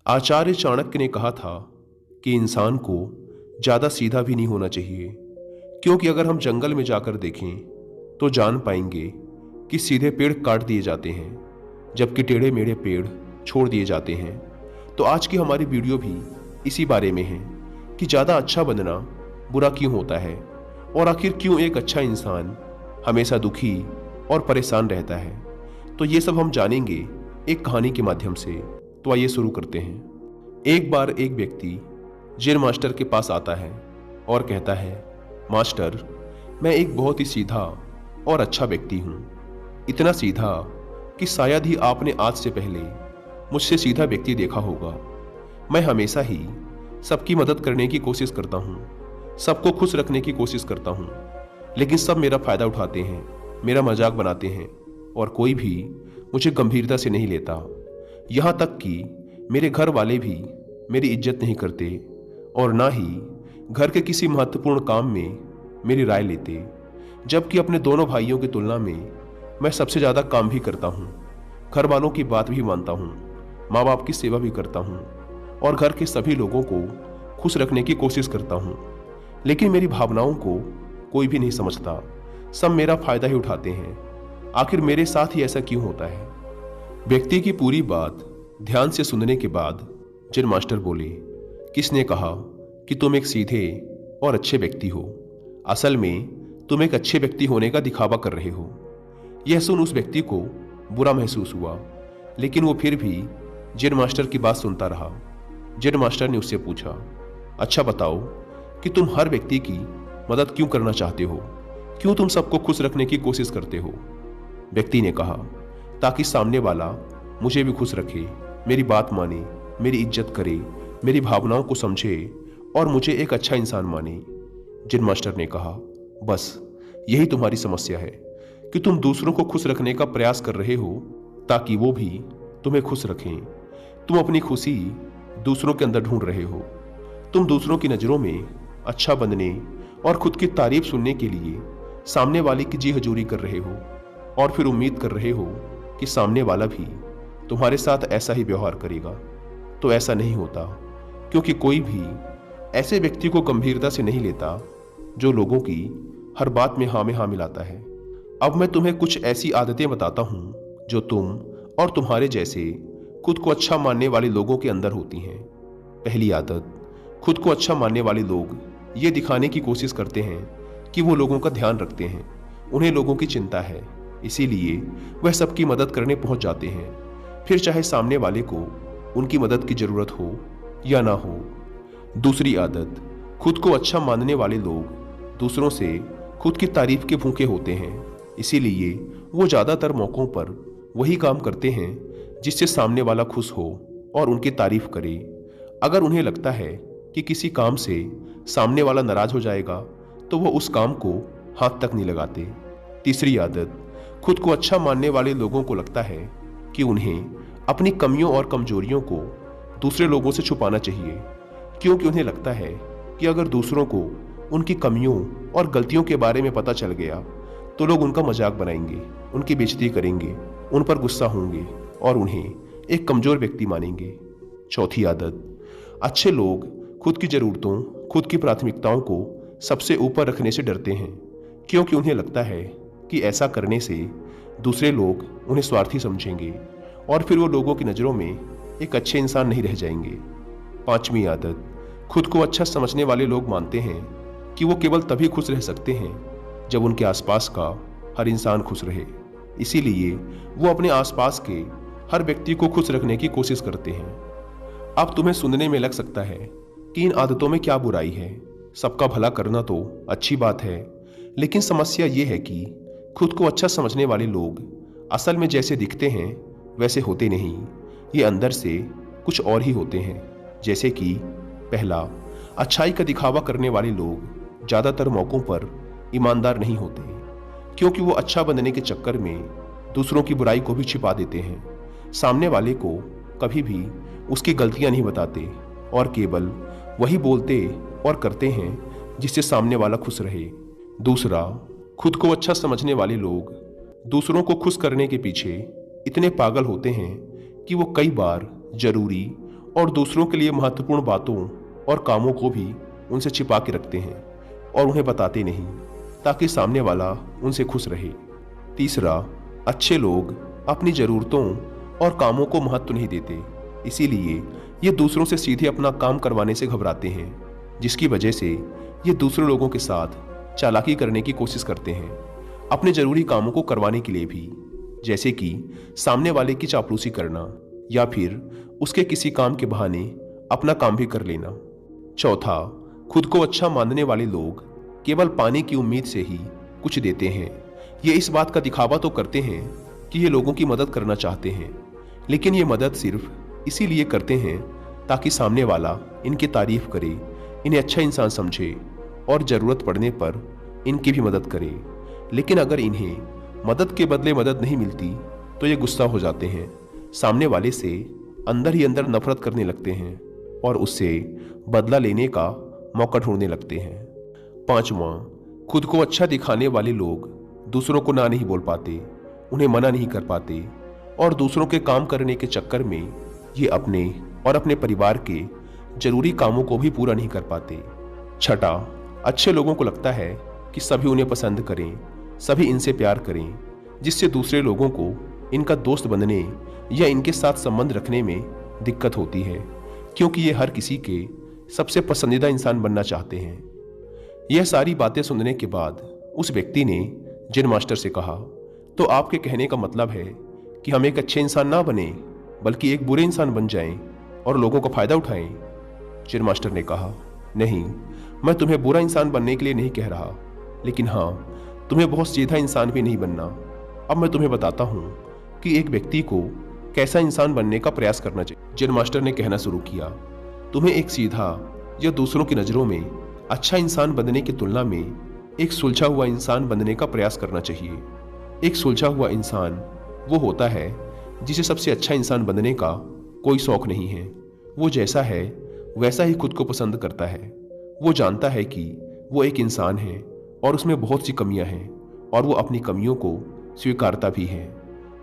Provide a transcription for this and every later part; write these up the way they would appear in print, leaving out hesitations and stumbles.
आचार्य चाणक्य ने कहा था कि इंसान को ज़्यादा सीधा भी नहीं होना चाहिए, क्योंकि अगर हम जंगल में जाकर देखें तो जान पाएंगे कि सीधे पेड़ काट दिए जाते हैं जबकि टेढ़े मेढ़े पेड़ छोड़ दिए जाते हैं। तो आज की हमारी वीडियो भी इसी बारे में है कि ज़्यादा अच्छा बनना बुरा क्यों होता है और आखिर क्यों एक अच्छा इंसान हमेशा दुखी और परेशान रहता है। तो ये सब हम जानेंगे एक कहानी के माध्यम से। तो आइए शुरू करते हैं। एक बार एक व्यक्ति जेन मास्टर के पास आता है और कहता है, मास्टर, मैं एक बहुत ही सीधा और अच्छा व्यक्ति हूँ। इतना सीधा कि शायद ही आपने आज से पहले मुझसे सीधा व्यक्ति देखा होगा। मैं हमेशा ही सबकी मदद करने की कोशिश करता हूँ, सबको खुश रखने की कोशिश करता हूँ, लेकिन सब मेरा फ़ायदा उठाते हैं, मेरा मजाक बनाते हैं और कोई भी मुझे गंभीरता से नहीं लेता। यहाँ तक कि मेरे घर वाले भी मेरी इज्जत नहीं करते और ना ही घर के किसी महत्वपूर्ण काम में मेरी राय लेते, जबकि अपने दोनों भाइयों की तुलना में मैं सबसे ज़्यादा काम भी करता हूँ, घर वालों की बात भी मानता हूँ, माँ बाप की सेवा भी करता हूँ और घर के सभी लोगों को खुश रखने की कोशिश करता हूँ। लेकिन मेरी भावनाओं को कोई भी नहीं समझता, सब मेरा फायदा ही उठाते हैं। आखिर मेरे साथ ही ऐसा क्यों होता है? व्यक्ति की पूरी बात ध्यान से सुनने के बाद जेन मास्टर बोले, किसने कहा कि तुम एक सीधे और अच्छे व्यक्ति हो? असल में तुम एक अच्छे व्यक्ति होने का दिखावा कर रहे हो। यह सुन उस व्यक्ति को बुरा महसूस हुआ, लेकिन वो फिर भी जेन मास्टर की बात सुनता रहा। जेन मास्टर ने उससे पूछा, अच्छा बताओ कि तुम हर व्यक्ति की मदद क्यों करना चाहते हो? क्यों तुम सबको खुश रखने की कोशिश करते हो? व्यक्ति ने कहा, ताकि सामने वाला मुझे भी खुश रखे, मेरी बात माने, मेरी इज्जत करे, मेरी भावनाओं को समझे और मुझे एक अच्छा इंसान माने। जेन मास्टर ने कहा, बस यही तुम्हारी समस्या है कि तुम दूसरों को खुश रखने का प्रयास कर रहे हो ताकि वो भी तुम्हें खुश रखें। तुम अपनी खुशी दूसरों के अंदर ढूंढ रहे हो। तुम दूसरों की नज़रों में अच्छा बनने और खुद की तारीफ सुनने के लिए सामने वाले की जी हजूरी कर रहे हो और फिर उम्मीद कर रहे हो कि सामने वाला भी तुम्हारे साथ ऐसा ही व्यवहार करेगा। तो ऐसा नहीं होता, क्योंकि कोई भी ऐसे व्यक्ति को गंभीरता से नहीं लेता जो लोगों की हर बात में हाँ मिलाता है। अब मैं तुम्हें कुछ ऐसी आदतें बताता हूँ जो तुम और तुम्हारे जैसे खुद को अच्छा मानने वाले लोगों के अंदर होती हैं। पहली आदत, खुद को अच्छा मानने वाले लोग ये दिखाने की कोशिश करते हैं कि वो लोगों का ध्यान रखते हैं, उन्हें लोगों की चिंता है, इसीलिए वह सबकी मदद करने पहुंच जाते हैं, फिर चाहे सामने वाले को उनकी मदद की जरूरत हो या ना हो। दूसरी आदत, खुद को अच्छा मानने वाले लोग दूसरों से खुद की तारीफ के भूखे होते हैं, इसीलिए वो ज़्यादातर मौक़ों पर वही काम करते हैं जिससे सामने वाला खुश हो और उनकी तारीफ करे। अगर उन्हें लगता है कि किसी काम से सामने वाला नाराज हो जाएगा तो वो उस काम को हाथ तक नहीं लगाते। तीसरी आदत, खुद को अच्छा मानने वाले लोगों को लगता है कि उन्हें अपनी कमियों और कमजोरियों को दूसरे लोगों से छुपाना चाहिए, क्योंकि उन्हें लगता है कि अगर दूसरों को उनकी कमियों और गलतियों के बारे में पता चल गया तो लोग उनका मजाक बनाएंगे, उनकी बेइज्जती करेंगे, उन पर गुस्सा होंगे और उन्हें एक कमजोर व्यक्ति मानेंगे। चौथी आदत, अच्छे लोग खुद की ज़रूरतों, खुद की प्राथमिकताओं को सबसे ऊपर रखने से डरते हैं, क्योंकि उन्हें लगता है कि ऐसा करने से दूसरे लोग उन्हें स्वार्थी समझेंगे और फिर वो लोगों की नज़रों में एक अच्छे इंसान नहीं रह जाएंगे। पांचवी आदत, खुद को अच्छा समझने वाले लोग मानते हैं कि वो केवल तभी खुश रह सकते हैं जब उनके आसपास का हर इंसान खुश रहे, इसीलिए वो अपने आसपास के हर व्यक्ति को खुश रखने की कोशिश करते हैं। अब तुम्हें सुनने में लग सकता है कि इन आदतों में क्या बुराई है, सबका भला करना तो अच्छी बात है, लेकिन समस्या ये है कि खुद को अच्छा समझने वाले लोग असल में जैसे दिखते हैं वैसे होते नहीं, ये अंदर से कुछ और ही होते हैं। जैसे कि पहला, अच्छाई का दिखावा करने वाले लोग ज़्यादातर मौक़ों पर ईमानदार नहीं होते, क्योंकि वो अच्छा बनने के चक्कर में दूसरों की बुराई को भी छिपा देते हैं, सामने वाले को कभी भी उसकी गलतियां नहीं बताते और केवल वही बोलते और करते हैं जिससे सामने वाला खुश रहे। दूसरा, खुद को अच्छा समझने वाले लोग दूसरों को खुश करने के पीछे इतने पागल होते हैं कि वो कई बार जरूरी और दूसरों के लिए महत्वपूर्ण बातों और कामों को भी उनसे छिपा के रखते हैं और उन्हें बताते नहीं, ताकि सामने वाला उनसे खुश रहे। तीसरा, अच्छे लोग अपनी ज़रूरतों और कामों को महत्व नहीं देते, इसीलिए ये दूसरों से सीधे अपना काम करवाने से घबराते हैं, जिसकी वजह से ये दूसरे लोगों के साथ चालाकी करने की कोशिश करते हैं, अपने ज़रूरी कामों को करवाने के लिए भी, जैसे कि सामने वाले की चापलूसी करना या फिर उसके किसी काम के बहाने अपना काम भी कर लेना। चौथा, खुद को अच्छा मानने वाले लोग केवल पाने की उम्मीद से ही कुछ देते हैं। ये इस बात का दिखावा तो करते हैं कि ये लोगों की मदद करना चाहते हैं, लेकिन ये मदद सिर्फ इसीलिए करते हैं ताकि सामने वाला इनकी तारीफ करे, इन्हें अच्छा इंसान समझे और ज़रूरत पड़ने पर इनकी भी मदद करे। लेकिन अगर इन्हें मदद के बदले मदद नहीं मिलती तो ये गुस्सा हो जाते हैं, सामने वाले से अंदर ही अंदर नफरत करने लगते हैं और उससे बदला लेने का मौका ढूंढने लगते हैं। पांचवां, खुद को अच्छा दिखाने वाले लोग दूसरों को ना नहीं बोल पाते, उन्हें मना नहीं कर पाते और दूसरों के काम करने के चक्कर में ये अपने और अपने परिवार के जरूरी कामों को भी पूरा नहीं कर पाते। छठा, अच्छे लोगों को लगता है कि सभी उन्हें पसंद करें, सभी इनसे प्यार करें, जिससे दूसरे लोगों को इनका दोस्त बनने या इनके साथ संबंध रखने में दिक्कत होती है, क्योंकि ये हर किसी के सबसे पसंदीदा इंसान बनना चाहते हैं। यह सारी बातें सुनने के बाद उस व्यक्ति ने जिन मास्टर से कहा, तो आपके कहने का मतलब है कि हम एक अच्छे इंसान ना बने बल्कि एक बुरे इंसान बन जाएं और लोगों का फायदा उठाएं? जिन मास्टर ने कहा, नहीं, मैं तुम्हें बुरा इंसान बनने के लिए नहीं कह रहा, लेकिन हाँ, तुम्हें बहुत सीधा इंसान भी नहीं बनना। अब मैं तुम्हें बताता हूँ कि एक व्यक्ति को कैसा इंसान बनने का प्रयास करना चाहिए। जिन मास्टर ने कहना शुरू किया, तुम्हें एक सीधा या दूसरों की नज़रों में अच्छा इंसान बनने की तुलना में एक सुलझा हुआ इंसान बनने का प्रयास करना चाहिए। एक सुलझा हुआ इंसान वो होता है जिसे सबसे अच्छा इंसान बनने का कोई शौक नहीं है। वो जैसा है वैसा ही खुद को पसंद करता है। वो जानता है कि वो एक इंसान है और उसमें बहुत सी कमियां हैं और वो अपनी कमियों को स्वीकारता भी है।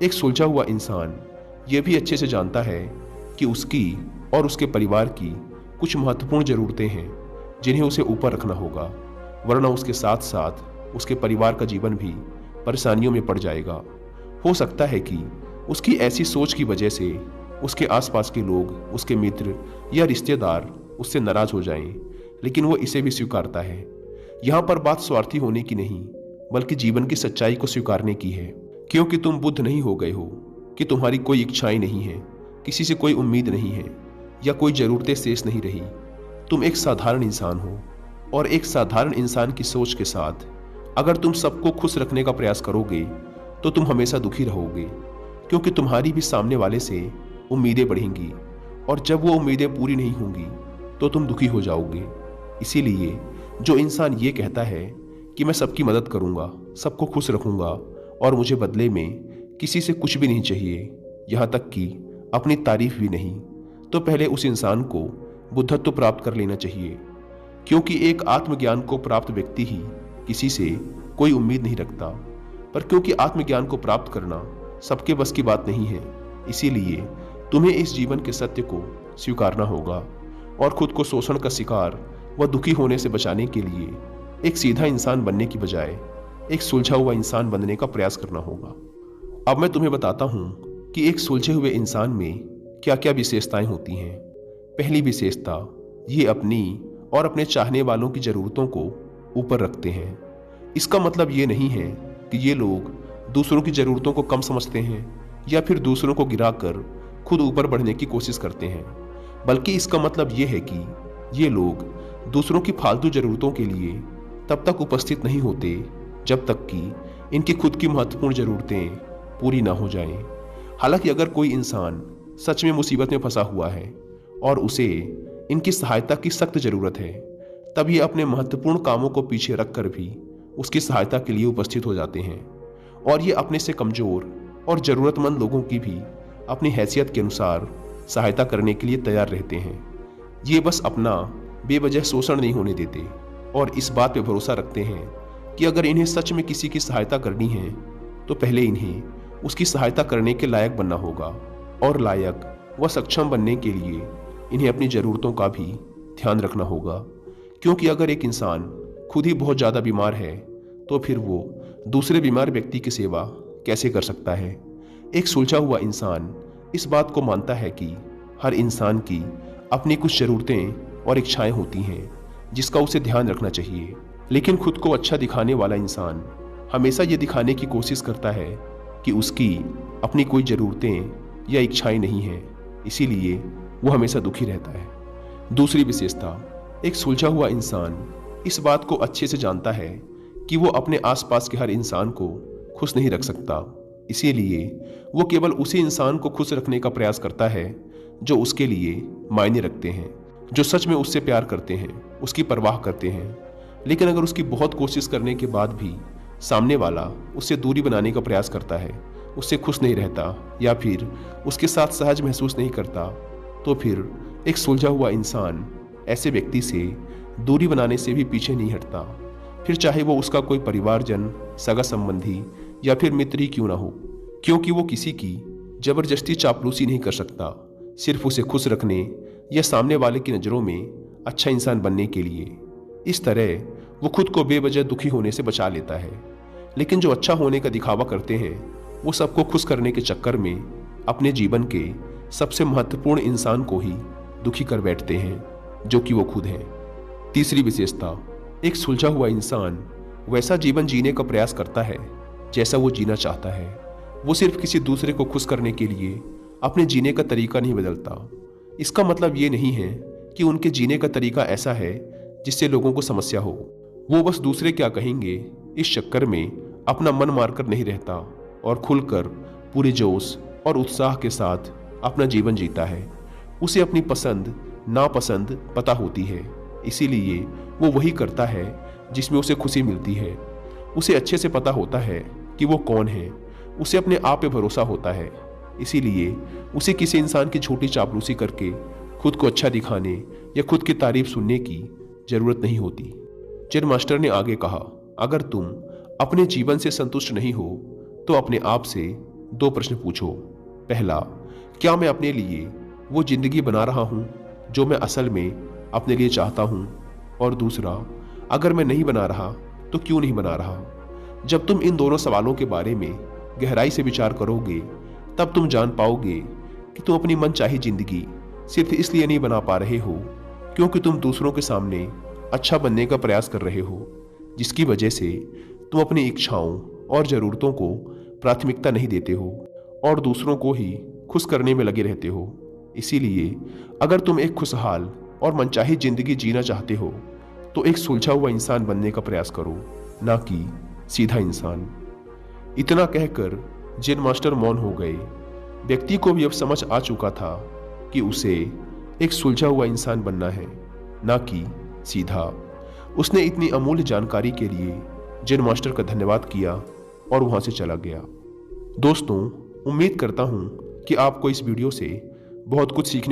एक सुलझा हुआ इंसान ये भी अच्छे से जानता है कि उसकी और उसके परिवार की कुछ महत्वपूर्ण ज़रूरतें हैं जिन्हें उसे ऊपर रखना होगा, वरना उसके साथ साथ उसके परिवार का जीवन भी परेशानियों में पड़ जाएगा। हो सकता है कि उसकी ऐसी सोच की वजह से उसके आसपास के लोग, उसके मित्र या रिश्तेदार उससे नाराज हो जाएं, लेकिन वो इसे भी स्वीकारता है। यहाँ पर बात स्वार्थी होने की नहीं, बल्कि जीवन की सच्चाई को स्वीकारने की है, क्योंकि तुम बुद्ध नहीं हो गए हो कि तुम्हारी कोई इच्छाएं नहीं है, किसी से कोई उम्मीद नहीं है या कोई ज़रूरतें शेष नहीं रही। तुम एक साधारण इंसान हो और एक साधारण इंसान की सोच के साथ अगर तुम सबको खुश रखने का प्रयास करोगे तो तुम हमेशा दुखी रहोगे, क्योंकि तुम्हारी भी सामने वाले से उम्मीदें बढ़ेंगी और जब वो उम्मीदें पूरी नहीं होंगी तो तुम दुखी हो जाओगे। इसीलिए जो इंसान ये कहता है कि मैं सबकी मदद करूँगा, सबको खुश रखूँगा और मुझे बदले में किसी से कुछ भी नहीं चाहिए, यहाँ तक कि अपनी तारीफ भी नहीं, तो पहले उस इंसान को बुद्धत्व प्राप्त कर लेना चाहिए, क्योंकि एक आत्मज्ञान को प्राप्त व्यक्ति ही किसी से कोई उम्मीद नहीं रखता। पर क्योंकि आत्मज्ञान को प्राप्त करना सबके बस की बात नहीं है, इसीलिए तुम्हें इस जीवन के सत्य को स्वीकारना होगा और खुद को शोषण का शिकार व दुखी होने से बचाने के लिए एक सीधा इंसान बनने की बजाय एक सुलझा हुआ इंसान बनने का प्रयास करना होगा। अब मैं तुम्हें बताता हूँ कि एक सुलझे हुए इंसान में क्या क्या विशेषताएं होती हैं। पहली विशेषता, ये अपनी और अपने चाहने वालों की ज़रूरतों को ऊपर रखते हैं। इसका मतलब ये नहीं है कि ये लोग दूसरों की ज़रूरतों को कम समझते हैं या फिर दूसरों को गिराकर खुद ऊपर बढ़ने की कोशिश करते हैं, बल्कि इसका मतलब ये है कि ये लोग दूसरों की फालतू ज़रूरतों के लिए तब तक उपस्थित नहीं होते जब तक कि इनकी खुद की महत्वपूर्ण ज़रूरतें पूरी ना हो जाएं। हालांकि अगर कोई इंसान सच में मुसीबत में फंसा हुआ है और उसे इनकी सहायता की सख्त ज़रूरत है, तब ये अपने महत्वपूर्ण कामों को पीछे रखकर भी उसकी सहायता के लिए उपस्थित हो जाते हैं और ये अपने से कमज़ोर और ज़रूरतमंद लोगों की भी अपनी हैसियत के अनुसार सहायता करने के लिए तैयार रहते हैं। ये बस अपना बेवजह शोषण नहीं होने देते और इस बात पे भरोसा रखते हैं कि अगर इन्हें सच में किसी की सहायता करनी है तो पहले इन्हें उसकी सहायता करने के लायक बनना होगा और लायक व सक्षम बनने के लिए इन्हें अपनी ज़रूरतों का भी ध्यान रखना होगा, क्योंकि अगर एक इंसान खुद ही बहुत ज़्यादा बीमार है तो फिर वो दूसरे बीमार व्यक्ति की सेवा कैसे कर सकता है। एक सुलझा हुआ इंसान इस बात को मानता है कि हर इंसान की अपनी कुछ ज़रूरतें और इच्छाएं होती हैं जिसका उसे ध्यान रखना चाहिए। लेकिन खुद को अच्छा दिखाने वाला इंसान हमेशा ये दिखाने की कोशिश करता है कि उसकी अपनी कोई ज़रूरतें या इच्छाएं नहीं हैं, इसीलिए वो हमेशा दुखी रहता है। दूसरी विशेषता, एक सुलझा हुआ इंसान इस बात को अच्छे से जानता है कि वो अपने आसपास के हर इंसान को खुश नहीं रख सकता, इसीलिए वो केवल उसी इंसान को खुश रखने का प्रयास करता है जो उसके लिए मायने रखते हैं, जो सच में उससे प्यार करते हैं, उसकी परवाह करते हैं। लेकिन अगर उसकी बहुत कोशिश करने के बाद भी सामने वाला उससे दूरी बनाने का प्रयास करता है, उससे खुश नहीं रहता या फिर उसके साथ सहज महसूस नहीं करता, तो फिर एक सुलझा हुआ इंसान ऐसे व्यक्ति से दूरी बनाने से भी पीछे नहीं हटता, फिर चाहे वो उसका कोई परिवारजन, सगा संबंधी या फिर मित्र ही क्यों ना हो, क्योंकि वो किसी की जबरदस्ती चापलूसी नहीं कर सकता, सिर्फ उसे खुश रखने या सामने वाले की नज़रों में अच्छा इंसान बनने के लिए। इस तरह वो खुद को बेवजह दुखी होने से बचा लेता है। लेकिन जो अच्छा होने का दिखावा करते हैं वो सबको खुश करने के चक्कर में अपने जीवन के सबसे महत्वपूर्ण इंसान को ही दुखी कर बैठते हैं, जो कि वो खुद हैं। तीसरी विशेषता, एक सुलझा हुआ इंसान वैसा जीवन जीने का प्रयास करता है जैसा वो जीना चाहता है। वो सिर्फ किसी दूसरे को खुश करने के लिए अपने जीने का तरीका नहीं बदलता। इसका मतलब ये नहीं है कि उनके जीने का तरीका ऐसा है जिससे लोगों को समस्या हो। वो बस दूसरे क्या कहेंगे इस चक्कर में अपना मन मारकर नहीं रहता और खुलकर पूरे जोश और उत्साह के साथ अपना जीवन जीता है। उसे अपनी पसंद नापसंद पता होती है, इसीलिए वो वही करता है जिसमें उसे खुशी मिलती है। उसे अच्छे से पता होता है कि वो कौन है, उसे अपने आप पे भरोसा होता है, इसीलिए उसे किसी इंसान की छोटी चापलूसी करके खुद को अच्छा दिखाने या खुद की तारीफ सुनने की जरूरत नहीं होती। जेन मास्टर ने आगे कहा, अगर तुम अपने जीवन से संतुष्ट नहीं हो तो अपने आप से 2 प्रश्न पूछो। पहला, क्या मैं अपने लिए वो जिंदगी बना रहा हूं जो मैं असल में अपने लिए चाहता हूं? और दूसरा, अगर मैं नहीं बना रहा तो क्यों नहीं बना रहा? जब तुम इन दोनों सवालों के बारे में गहराई से विचार करोगे तब तुम जान पाओगे कि तुम अपनी मनचाही जिंदगी सिर्फ इसलिए नहीं बना पा रहे हो क्योंकि तुम दूसरों के सामने अच्छा बनने का प्रयास कर रहे हो, जिसकी वजह से तुम अपनी इच्छाओं और ज़रूरतों को प्राथमिकता नहीं देते हो और दूसरों को ही खुश करने में लगे रहते हो। इसीलिए अगर तुम एक खुशहाल और मनचाही जिंदगी जीना चाहते हो तो एक सुलझा हुआ इंसान बनने का प्रयास करो, ना कि सीधा इंसान। इतना कहकर जेन मास्टर मौन हो गए। व्यक्ति को भी अब समझ आ चुका था कि उसे एक सुलझा हुआ इंसान बनना है, ना कि सीधा। उसने इतनी अमूल्य जानकारी के लिए जेन मास्टर का धन्यवाद किया और वहां से चला गया। दोस्तों, उम्मीद करता हूं कि आपको इस वीडियो से बहुत कुछ सीखने